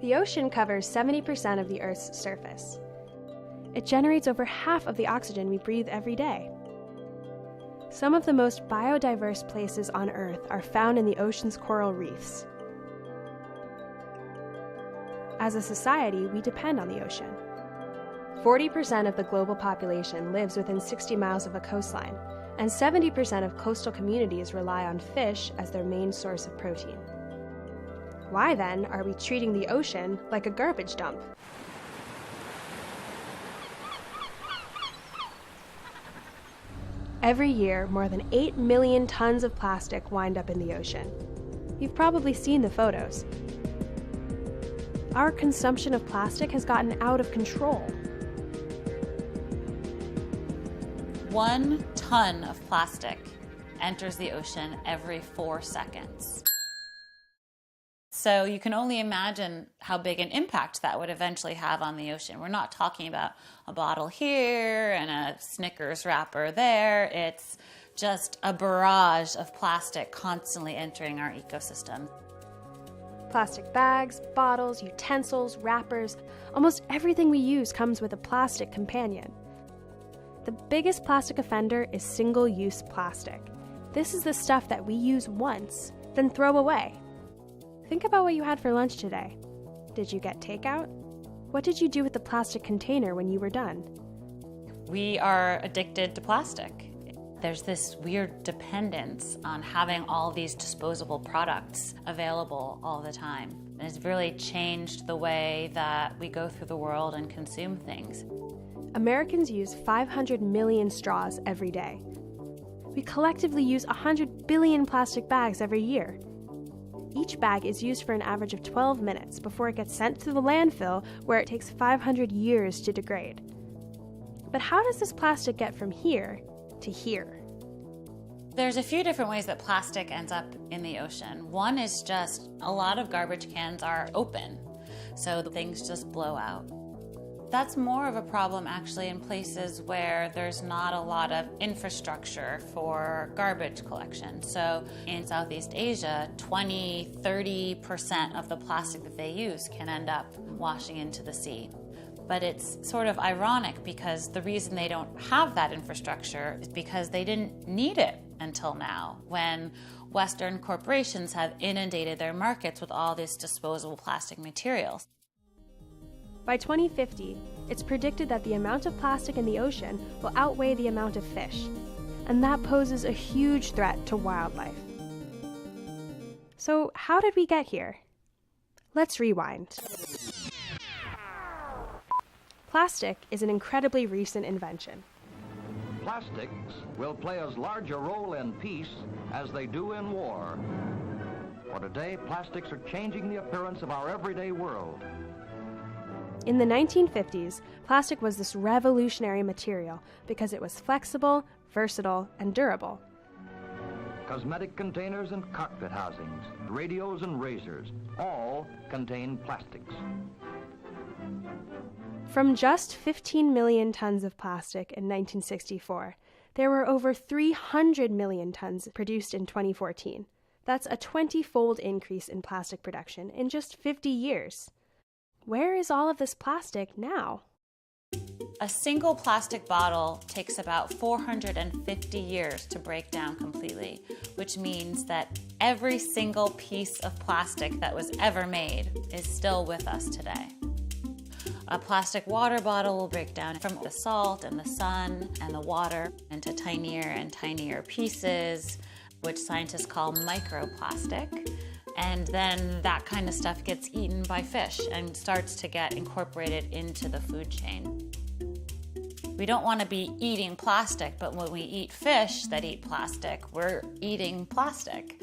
The ocean covers 70% of the Earth's surface. It generates over half of the oxygen we breathe every day. Some of the most biodiverse places on Earth are found in the ocean's coral reefs. As a society, we depend on the ocean. 40% of the global population lives within 60 miles of a coastline, and 70% of coastal communities rely on fish as their main source of protein. Why then are we treating the ocean like a garbage dump? Every year, more than 8 million tons of plastic wind up in the ocean. You've probably seen the photos. Our consumption of plastic has gotten out of control. 1 ton of plastic enters the ocean every 4 seconds. So you can only imagine how big an impact that would eventually have on the ocean. We're not talking about a bottle here and a Snickers wrapper there. It's just a barrage of plastic constantly entering our ecosystem. Plastic bags, bottles, utensils, wrappers, almost everything we use comes with a plastic companion. The biggest plastic offender is single-use plastic. This is the stuff that we use once, then throw away. Think about what you had for lunch today. Did you get takeout? What did you do with the plastic container when you were done? We are addicted to plastic. There's this weird dependence on having all these disposable products available all the time. And it's really changed the way that we go through the world and consume things. Americans use 500 million straws every day. We collectively use 100 billion plastic bags every year. Each bag is used for an average of 12 minutes before it gets sent to the landfill, where it takes 500 years to degrade. But how does this plastic get from here to here? There's a few different ways that plastic ends up in the ocean. One is just a lot of garbage cans are open, so things just blow out. That's more of a problem actually in places where there's not a lot of infrastructure for garbage collection. So in Southeast Asia, 20-30% of the plastic that they use can end up washing into the sea. But it's sort of ironic because the reason they don't have that infrastructure is because they didn't need it until now, when Western corporations have inundated their markets with all this disposable plastic materials. By 2050, it's predicted that the amount of plastic in the ocean will outweigh the amount of fish, and that poses a huge threat to wildlife. So how did we get here? Let's rewind. Plastic is an incredibly recent invention. Plastics will play as large a role in peace as they do in war. For today, plastics are changing the appearance of our everyday world. In the 1950s, plastic was this revolutionary material because it was flexible, versatile, and durable. Cosmetic containers and cockpit housings, radios and razors, all contain plastics. From just 15 million tons of plastic in 1964, there were over 300 million tons produced in 2014. That's a 20-fold increase in plastic production in just 50 years. Where is all of this plastic now? A single plastic bottle takes about 450 years to break down completely, which means that every single piece of plastic that was ever made is still with us today. A plastic water bottle will break down from the salt and the sun and the water into tinier and tinier pieces, which scientists call microplastic. And then that kind of stuff gets eaten by fish and starts to get incorporated into the food chain. We don't want to be eating plastic, but when we eat fish that eat plastic, we're eating plastic.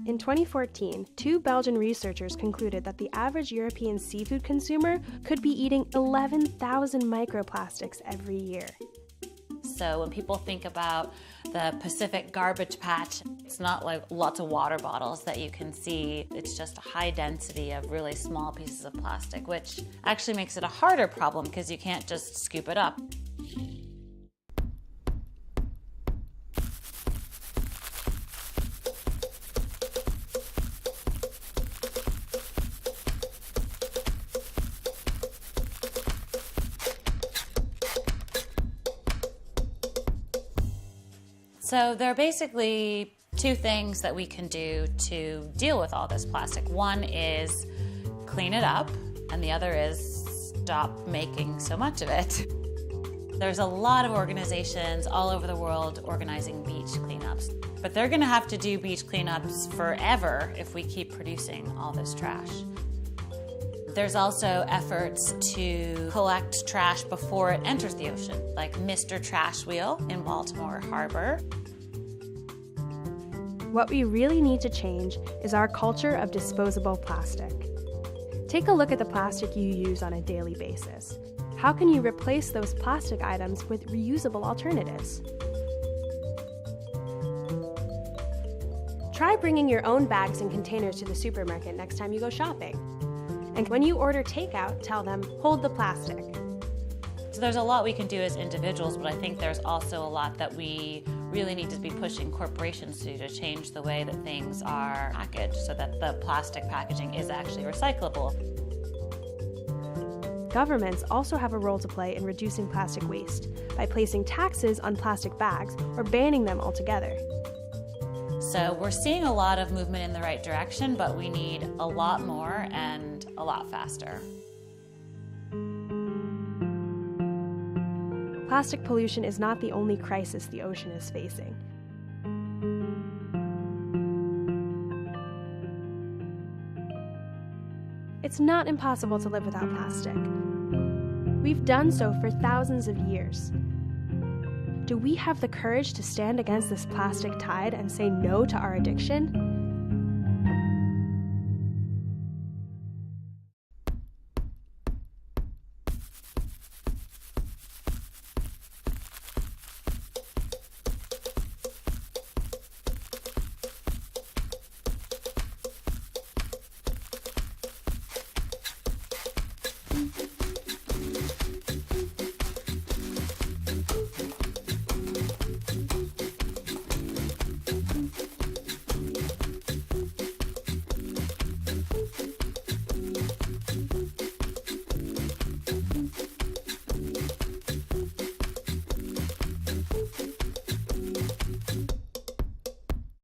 In 2014, 2 Belgian researchers concluded that the average European seafood consumer could be eating 11,000 microplastics every year. So when people think about the Pacific garbage patch, it's not like lots of water bottles that you can see. It's just a high density of really small pieces of plastic, which actually makes it a harder problem because you can't just scoop it up. So there are basically two things that we can do to deal with all this plastic. One is clean it up, and the other is stop making so much of it. There's a lot of organizations all over the world organizing beach cleanups, but they're gonna have to do beach cleanups forever if we keep producing all this trash. There's also efforts to collect trash before it enters the ocean, like Mr. Trash Wheel in Baltimore Harbor. What we really need to change is our culture of disposable plastic. Take a look at the plastic you use on a daily basis. How can you replace those plastic items with reusable alternatives? Try bringing your own bags and containers to the supermarket next time you go shopping. And when you order takeout, tell them, hold the plastic. So there's a lot we can do as individuals, but I think there's also a lot that we really need to be pushing corporations to change the way that things are packaged so that the plastic packaging is actually recyclable. Governments also have a role to play in reducing plastic waste by placing taxes on plastic bags or banning them altogether. So we're seeing a lot of movement in the right direction, but we need a lot more and a lot faster. Plastic pollution is not the only crisis the ocean is facing. It's not impossible to live without plastic. We've done so for thousands of years. Do we have the courage to stand against this plastic tide and say no to our addiction?